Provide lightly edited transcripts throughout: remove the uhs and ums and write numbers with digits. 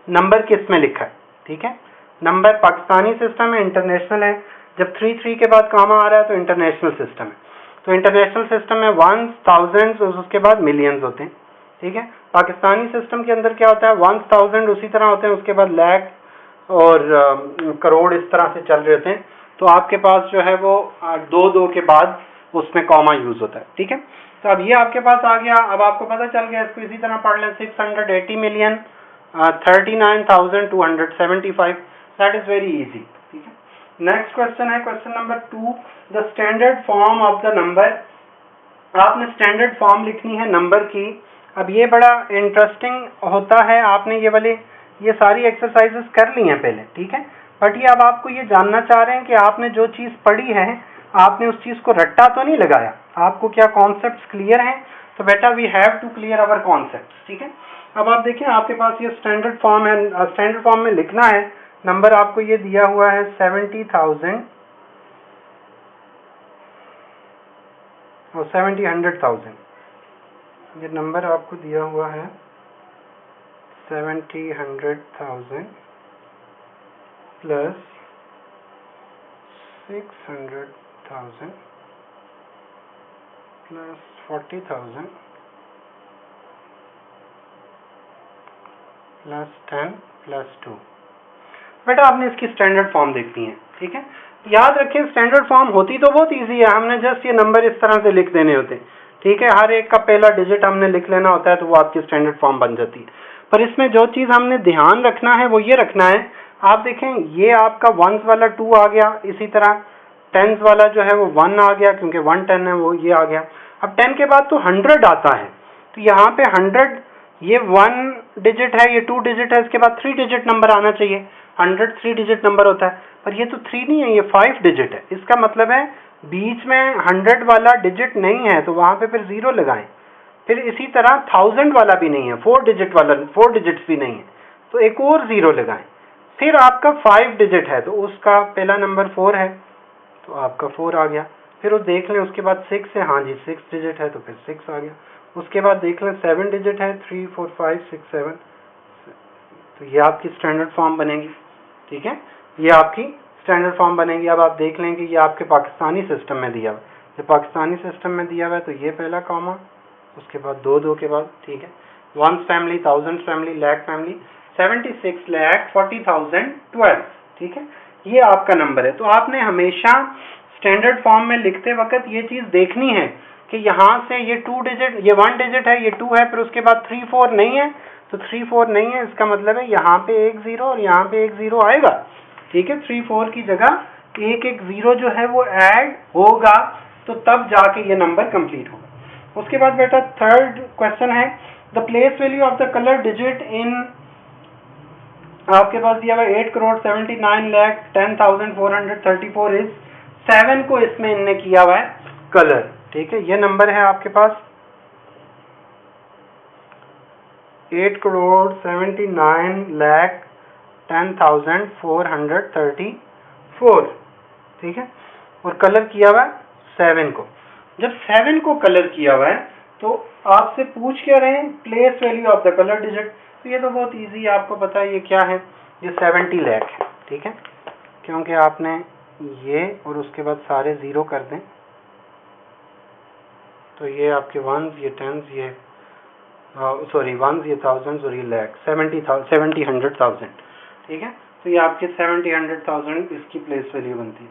Number किस में लिखा है, ठीक है। नंबर पाकिस्तानी सिस्टम है, इंटरनेशनल है। जब 3 के बाद कामा आ रहा है तो इंटरनेशनल सिस्टम है। तो इंटरनेशनल सिस्टम में 1s, 1000s और उसके बाद मिलियंस होते हैं, ठीक है। पाकिस्तानी सिस्टम के अंदर क्या होता है, 1s, 1000 उसी तरह होते हैं, उसके बाद लाख और करोड़ इस तरह से चल रहे होते हैं। तो आपके पास जो है वो 2 के बाद उसमें कॉमा यूज होता है, ठीक है। तो अब ये आपके पास आ गया। अब आपको पता चल गया, इसको इसी तरह पढ़ लें, 680 million 39,275। That is very easy, ठीक है। नेक्स्ट क्वेश्चन है question number 2, the standard form of the number. आपने स्टैंडर्ड फॉर्म लिखनी है नंबर की। अब ये बड़ा इंटरेस्टिंग होता है, आपने ये सारी एक्सरसाइजेस कर ली हैं पहले, ठीक है। बट ये अब आपको ये जानना चाह रहे हैं कि आपने जो चीज़ पढ़ी है आपने उस चीज़ को रट्टा तो नहीं लगाया, आपको क्या कॉन्सेप्ट्स क्लियर हैं। तो बेटा we have to clear our concepts, ठीक है। अब आप देखें आपके पास ये स्टैंडर्ड फॉर्म है, स्टैंडर्ड फॉर्म में लिखना है नंबर आपको ये दिया हुआ है 70,000 और 100,000। ये नंबर आपको दिया हुआ है 100,000 प्लस 600,000 प्लस 40,000 प्लस 10 प्लस 2। बेटा आपने इसकी स्टैंडर्ड फॉर्म देखनी है, ठीक है। याद रखें स्टैंडर्ड फॉर्म होती तो बहुत इजी है, हमने जस्ट ये नंबर इस तरह से लिख देने होते हैं, ठीक है। हर एक का पहला डिजिट हमने लिख लेना होता है तो वो आपकी स्टैंडर्ड फॉर्म बन जाती है। पर इसमें जो चीज़ हमने ध्यान रखना है वो ये रखना है, आप देखें ये आपका 1s वाला 2 आ गया, इसी तरह 10s वाला जो है वो 1 आ गया क्योंकि 1 10 है वो ये आ गया। अब 10 के बाद तो 100 आता है, तो यहाँ पे 100 ये 1 डिजिट है, ये 2 डिजिट है, इसके बाद 3 डिजिट नंबर आना चाहिए। 100 3 डिजिट नंबर होता है, पर ये तो 3 नहीं है, ये 5 डिजिट है। इसका मतलब है बीच में 100 वाला डिजिट नहीं है तो वहाँ पे फिर 0 लगाएं। फिर इसी तरह 1000 वाला भी नहीं है, 4 डिजिट वाला 4 डिजिट्स भी नहीं है तो एक और 0 लगाएं। फिर आपका 5 डिजिट है तो उसका पहला नंबर 4 है तो आपका 4 आ गया। फिर वो देख लें उसके बाद 6 है, हाँ जी 6 डिजिट है तो फिर 6 आ गया। उसके बाद देख लें 7 डिजिट है, 3 4 5 6 7, तो ये आपकी स्टैंडर्ड फॉर्म बनेगी, ठीक है। ये आपकी स्टैंडर्ड फॉर्म बनेगी। अब आप देख लें कि ये आपके पाकिस्तानी सिस्टम में दिया हुआ है, जब पाकिस्तानी सिस्टम में दिया हुआ है तो ये पहला कॉमा, उसके बाद 2 के बाद, ठीक है। 1s family, 1000 family, lakh family, 76,40,012, ठीक है। ये आपका नंबर है। तो आपने हमेशा स्टैंडर्ड फॉर्म में लिखते वक्त ये चीज़ देखनी है कि यहाँ से ये 2 डिजिट, ये 1 डिजिट है, ये 2 है, फिर उसके बाद 3 4 नहीं है, तो 3 4 नहीं है, इसका मतलब है यहाँ पे एक 0 और यहाँ पे एक 0 आएगा, ठीक है। 3 4 की जगह एक 0 जो है वो ऐड होगा, तो तब जाके ये नंबर कंप्लीट होगा। उसके बाद बेटा थर्ड क्वेश्चन है, the place value of the colour digit in, आपके पास दिया हुआ 8,79,10,434 इज 7 को इसमें इनने किया हुआ है कलर, ठीक है। ये नंबर है आपके पास 8,79,10,434, ठीक है। और कलर किया हुआ है 7 को। जब 7 को कलर किया हुआ है तो आपसे पूछ क्या रहे हैं, place value of the colour digit. तो ये तो बहुत इजी है, आपको पता है ये क्या है, ये 70 लाख है, ठीक है। क्योंकि आपने ये और उसके बाद सारे 0 कर दें तो ये आपके 1s, ये 10s, ये सॉरी 1s, ये 1000s और ये लाख, 70 100,000, ठीक है। तो ये आपके 70 100,000 इसकी प्लेस वैल्यू बनती है।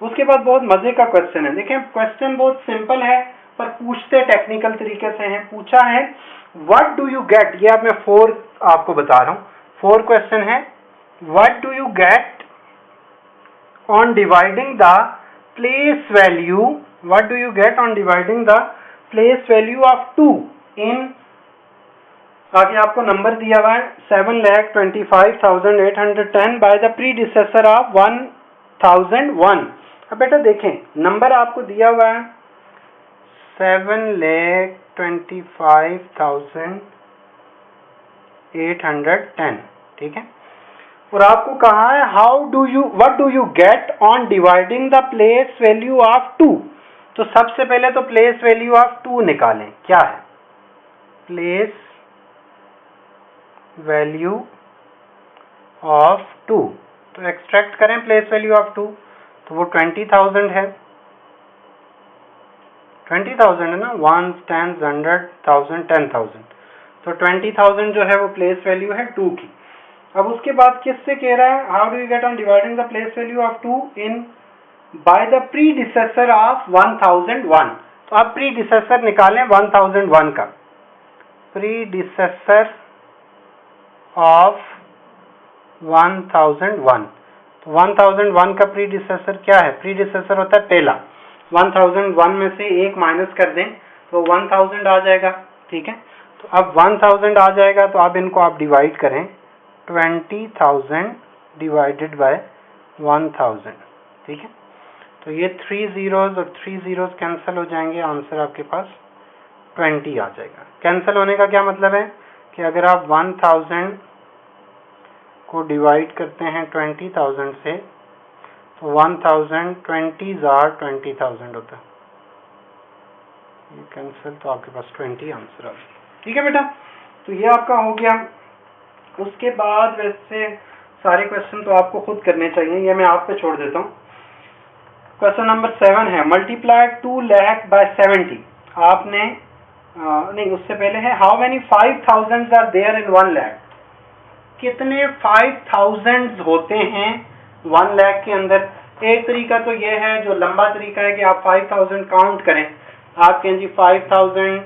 उसके बाद बहुत मजे का क्वेश्चन है, देखें क्वेश्चन बहुत सिंपल है पर पूछते टेक्निकल तरीके से हैं। पूछा है व्हाट डू यू गेट, ये अब मैं 4 आपको बता रहा हूँ, 4 क्वेश्चन है। What do you get on dividing the place value, what do you get on dividing the place value of 2 इन, आगे आपको नंबर दिया हुआ है 7,25,810 बाय द प्रीडिसेसर ऑफ 1001। अब बेटा देखें नंबर आपको दिया हुआ है 7,25,810, ठीक है। और आपको कहा है what do you get on dividing the place value of 2। तो सबसे पहले तो प्लेस वैल्यू ऑफ 2 निकालें, क्या है प्लेस वैल्यू ऑफ 2, तो एक्सट्रैक्ट करें प्लेस वैल्यू ऑफ 2, तो वो 20,000 है। 20,000 है ना, 1, 10, 100,000, 10,000, तो 20,000 जो है वो प्लेस वैल्यू है 2 की। अब उसके बाद किससे कह रहा है, how do you get on dividing the place value of 2 in by the predecessor of 1001। तो आप प्रीडिसेसर निकालें 1001 का, प्रीडिसेसर ऑफ 1001। तो 1001 का प्रीडिसेसर क्या है, प्रीडिसेसर होता है पहला। 1001 में से एक माइनस कर दें तो 1000 आ जाएगा, ठीक है। तो अब 1000 आ जाएगा, तो अब इनको आप डिवाइड करें 20,000 डिवाइडेड बाय 1000, ठीक है। तो ये 3 zeros और 3 zeros कैंसिल हो जाएंगे, आंसर आपके पास 20 आ जाएगा। कैंसिल होने का क्या मतलब है कि अगर आप 1000 को डिवाइड करते हैं 20,000 से, तो 1000 20s are 20,000 होता है, ये कैंसिल, तो आपके पास 20 आंसर आ गया, ठीक है बेटा। तो ये आपका हो गया। उसके बाद वैसे सारे क्वेश्चन तो आपको खुद करने चाहिए, ये मैं आप पे छोड़ देता हूँ। क्वेश्चन नंबर 7 है, मल्टीप्लाई 2 लाख बाय 70। आपने नहीं, उससे पहले है, how many 5,000 are there in 1 lakh. कितने 5,000 होते हैं 1 लाख के अंदर। एक तरीका तो ये है, जो लंबा तरीका है कि आप 5,000 काउंट करें। आप कहें जी 5,000,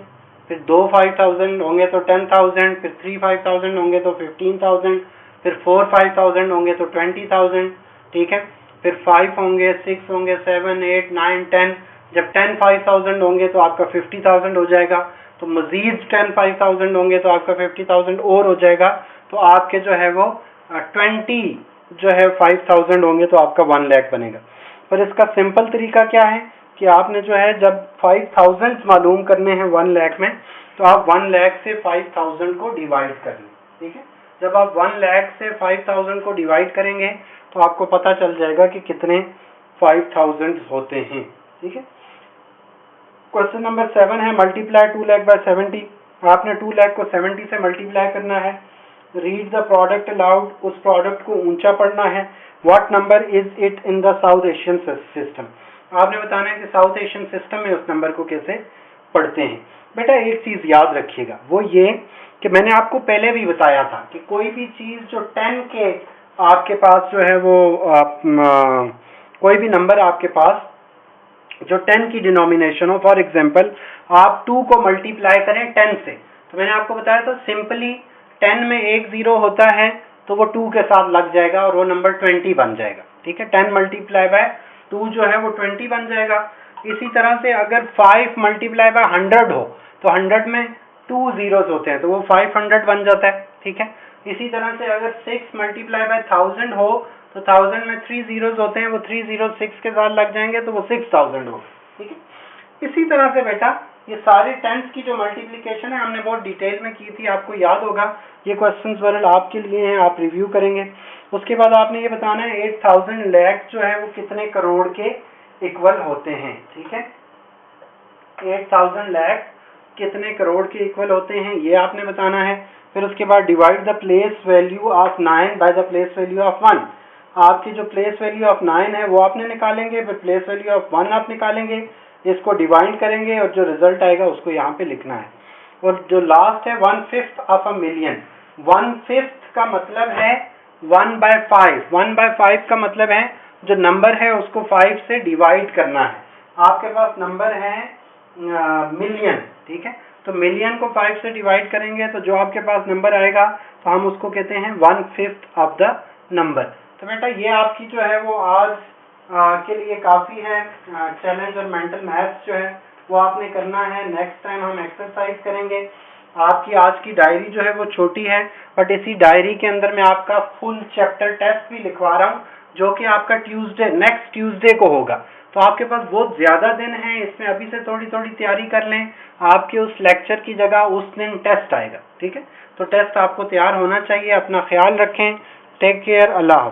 फिर 2 5,000 होंगे तो 10,000, फिर 3 5,000 होंगे तो 15,000, फिर 4 5,000 होंगे तो 20,000, ठीक है। फिर 5 होंगे, 6 होंगे, 7 8 9 10, जब 10 5,000 होंगे तो आपका 50,000 हो जाएगा। तो मजीद 10 5,000 होंगे तो आपका 50,000 और हो जाएगा। तो आपके जो है वो 20 जो है 5,000 होंगे तो आपका 1 लाख बनेगा। पर इसका सिंपल तरीका क्या है कि आपने जो है जब 5,000 मालूम करने हैं 1 लाख में, तो आप 1 लाख से 5,000 को डिवाइड कर लें, ठीक है। जब आप 1 लाख से 5,000 को डिवाइड करेंगे तो आपको पता चल जाएगा कि कितने 5,000 होते हैं, ठीक है। क्वेश्चन नंबर 7 है, मल्टीप्लाई 2 लाख बाय 70। आपने 2 लाख को 70 से मल्टीप्लाई करना है। रीड द प्रोडक्ट अलाउड, उस प्रोडक्ट को ऊंचा पढ़ना है। What number is it in the south Asian system. आपने बताना है कि साउथ एशियन सिस्टम में उस नंबर को कैसे पढ़ते हैं। बेटा एक चीज याद रखिएगा, वो ये कि मैंने आपको पहले भी बताया था कि कोई भी चीज जो 10 के आपके पास जो है वो कोई भी नंबर आपके पास जो 10 की डिनोमिनेशन हो, फॉर एग्जांपल आप 2 को मल्टीप्लाई करें 10 से, तो मैंने आपको बताया था सिंपली 10 में एक 0 होता है तो वो 2 के साथ लग जाएगा और वो नंबर 20 बन जाएगा, ठीक है। 10 मल्टीप्लाई बाय 2 जो है वो 20 बन जाएगा। इसी तरह से अगर 5 मल्टीप्लाई बाय 100 हो तो 100 में 2 zeros होते हैं तो वो 500 बन जाता है, ठीक है। इसी तरह से अगर 6 मल्टीप्लाई बाय 1000 हो तो 1000 में 3 zeros होते हैं, वो 3 zeros 6 के साथ लग जाएंगे तो वो 6000 हो, ठीक है। इसी तरह से बेटा ये सारे टेंस की जो मल्टीप्लिकेशन है हमने बहुत डिटेल में की थी, आपको याद होगा। ये क्वेश्चंस वरल आपके लिए हैं, आप रिव्यू करेंगे। उसके बाद आपने ये बताना है 8,000 लाख जो है वो कितने करोड़ के इक्वल होते हैं, ठीक है। 8,000 लाख कितने करोड़ के इक्वल होते हैं ये आपने बताना है। फिर उसके बाद divide the place value of 9 by the place value of 1। आपकी जो प्लेस वैल्यू ऑफ 9 है वो आपने निकालेंगे, फिर प्लेस वैल्यू ऑफ 1 आप निकालेंगे, इसको डिवाइड करेंगे और जो रिजल्ट आएगा उसको यहाँ पे लिखना है। और जो लास्ट है 1/5 ऑफ अ मिलियन। 1/5 का मतलब है 1/5। 1/5 का मतलब है जो नंबर है उसको 5 से डिवाइड करना है। आपके पास नंबर है मिलियन, ठीक है। तो मिलियन को 5 से डिवाइड करेंगे तो जो आपके पास नंबर आएगा तो हम उसको कहते हैं 1/5 ऑफ द नंबर। तो बेटा ये आपकी जो है वो आज के लिए काफ़ी है। चैलेंज और मेंटल मैथ्स जो है वो आपने करना है। नेक्स्ट टाइम हम एक्सरसाइज करेंगे। आपकी आज की डायरी जो है वो छोटी है, बट इसी डायरी के अंदर मैं आपका फुल चैप्टर टेस्ट भी लिखवा रहा हूँ जो कि आपका नेक्स्ट ट्यूसडे को होगा। तो आपके पास बहुत ज़्यादा दिन है, इसमें अभी से थोड़ी थोड़ी तैयारी कर लें। आपके उस लेक्चर की जगह उस दिन टेस्ट आएगा, ठीक है। तो टेस्ट आपको तैयार होना चाहिए। अपना ख्याल रखें। Take care. अल्लाह।